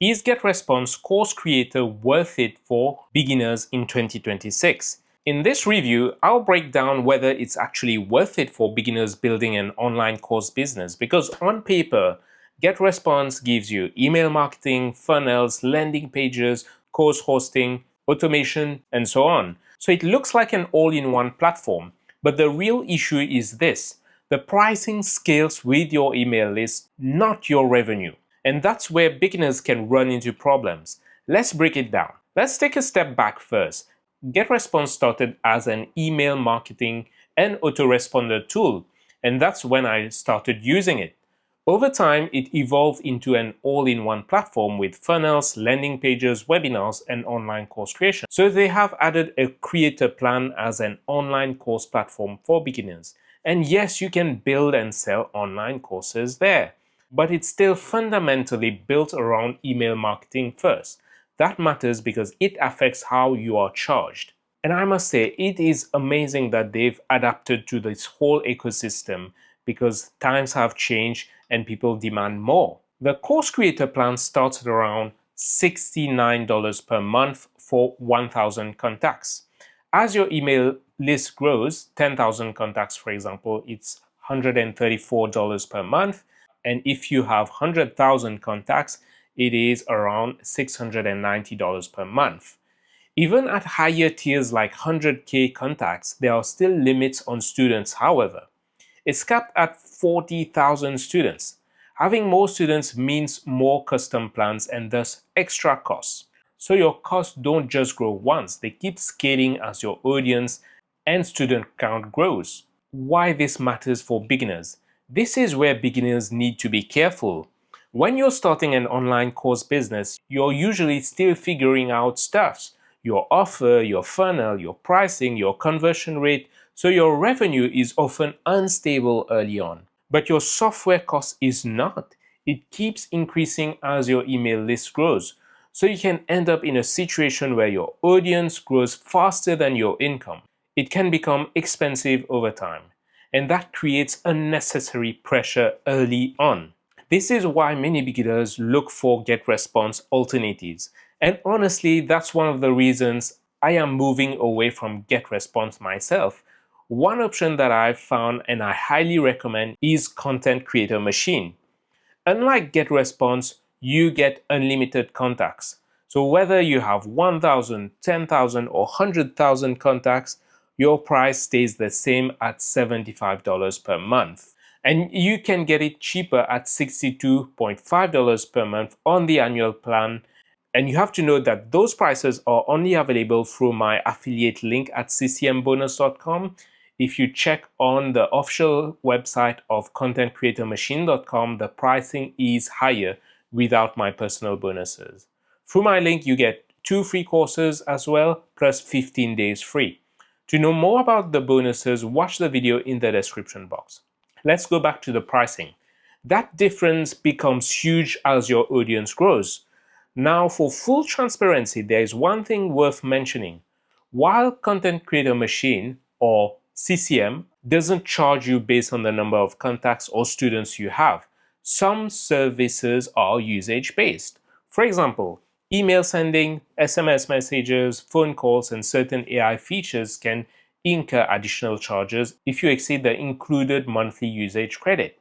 Is GetResponse Course Creator worth it for beginners in 2026? In this review, I'll break down whether it's actually worth it for beginners building an online course business, because on paper, GetResponse gives you email marketing, funnels, landing pages, course hosting, automation, and so on. So it looks like an all-in-one platform, but the real issue is this: the pricing scales with your email list, not your revenue. And that's where beginners can run into problems. Let's break it down. Let's take a step back first. GetResponse started as an email marketing and autoresponder tool, and that's when I started using it. Over time, it evolved into an all-in-one platform with funnels, landing pages, webinars, and online course creation. So they have added a creator plan as an online course platform for beginners. And yes, you can build and sell online courses there, but it's still fundamentally built around email marketing first. That matters because it affects how you are charged. And I must say, it is amazing that they've adapted to this whole ecosystem, because times have changed and people demand more. The course creator plan starts at around $69 per month for 1,000 contacts. As your email list grows, 10,000 contacts, for example, it's $134 per month. And if you have 100,000 contacts, it is around $690 per month. Even at higher tiers like 100K contacts, there are still limits on students, however. It's capped at 40,000 students. Having more students means more custom plans and thus extra costs. So your costs don't just grow once, they keep scaling as your audience and student count grows. Why this matters for beginners? This is where beginners need to be careful. When you're starting an online course business, you're usually still figuring out stuff: your offer, your funnel, your pricing, your conversion rate, so your revenue is often unstable early on. But your software cost is not. It keeps increasing as your email list grows. So you can end up in a situation where your audience grows faster than your income. It can become expensive over time, and that creates unnecessary pressure early on. This is why many beginners look for GetResponse alternatives. And honestly, that's one of the reasons I am moving away from GetResponse myself. One option that I've found and I highly recommend is Content Creator Machine. Unlike GetResponse, you get unlimited contacts. So whether you have 1,000, 10,000, or 100,000 contacts, your price stays the same at $75 per month. And you can get it cheaper at $62.5 per month on the annual plan. And you have to know that those prices are only available through my affiliate link at ccmbonus.com. If you check on the official website of contentcreatormachine.com, the pricing is higher without my personal bonuses. Through my link, you get 2 free courses as well, plus 15 days free. To know more about the bonuses, watch the video in the description box. Let's go back to the pricing. That difference becomes huge as your audience grows. Now, for full transparency, there is one thing worth mentioning. While Content Creator Machine, or CCM, doesn't charge you based on the number of contacts or students you have, some services are usage-based. For example, email sending, SMS messages, phone calls, and certain AI features can incur additional charges if you exceed the included monthly usage credit.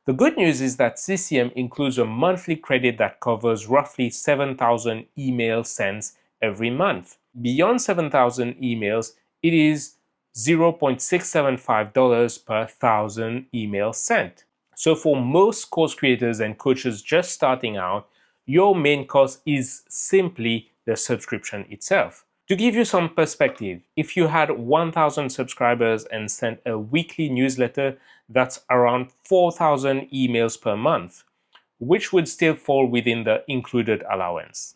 The good news is that CCM includes a monthly credit that covers roughly 7,000 email sends every month. Beyond 7,000 emails, it is $0.675 per 1,000 emails sent. So for most course creators and coaches just starting out, your main cost is simply the subscription itself. To give you some perspective, if you had 1,000 subscribers and sent a weekly newsletter, that's around 4,000 emails per month, which would still fall within the included allowance.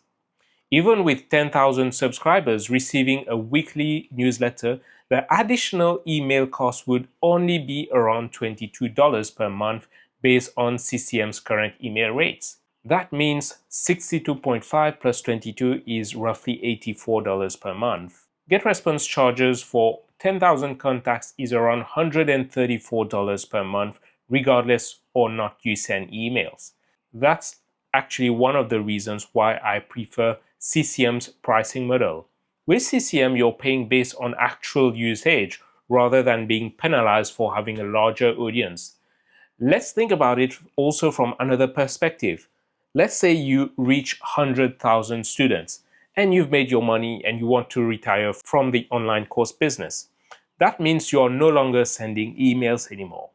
Even with 10,000 subscribers receiving a weekly newsletter, the additional email cost would only be around $22 per month based on CCM's current email rates. That means 62.5 plus 22 is roughly $84 per month. GetResponse charges for 10,000 contacts is around $134 per month, regardless or not you send emails. That's actually one of the reasons why I prefer CCM's pricing model. With CCM, you're paying based on actual usage rather than being penalized for having a larger audience. Let's think about it also from another perspective. Let's say you reach 100,000 students and you've made your money and you want to retire from the online course business. That means you're no longer sending emails anymore.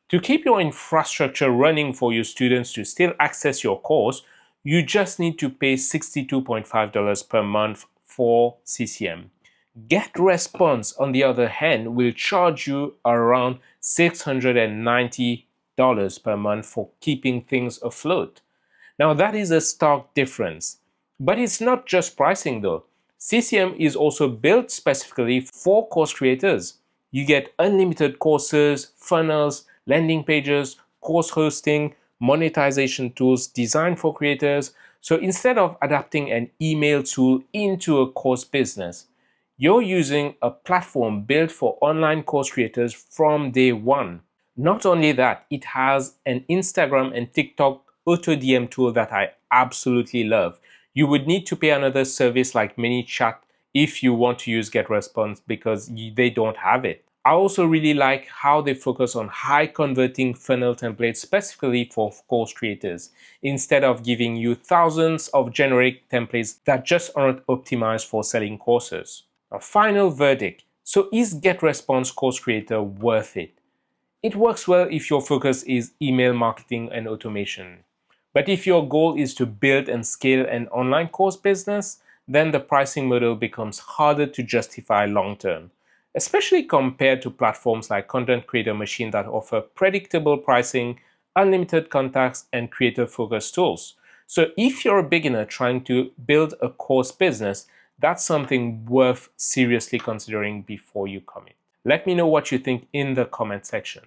To keep your infrastructure running for your students to still access your course, you just need to pay $62.5 per month for CCM. GetResponse, on the other hand, will charge you around $690 per month for keeping things afloat. Now, that is a stark difference. But it's not just pricing though. CCM is also built specifically for course creators. You get unlimited courses, funnels, landing pages, course hosting, monetization tools designed for creators. So instead of adapting an email tool into a course business, you're using a platform built for online course creators from day one. Not only that, it has an Instagram and TikTok auto DM tool that I absolutely love. You would need to pay another service like ManyChat if you want to use GetResponse because they don't have it. I also really like how they focus on high converting funnel templates specifically for course creators, instead of giving you thousands of generic templates that just aren't optimized for selling courses. A final verdict. So is GetResponse Course Creator worth it? It works well if your focus is email marketing and automation. But if your goal is to build and scale an online course business, then the pricing model becomes harder to justify long term, especially compared to platforms like Content Creator Machine that offer predictable pricing, unlimited contacts, and creator-focused tools. So if you're a beginner trying to build a course business, that's something worth seriously considering before you commit. Let me know what you think in the comment section.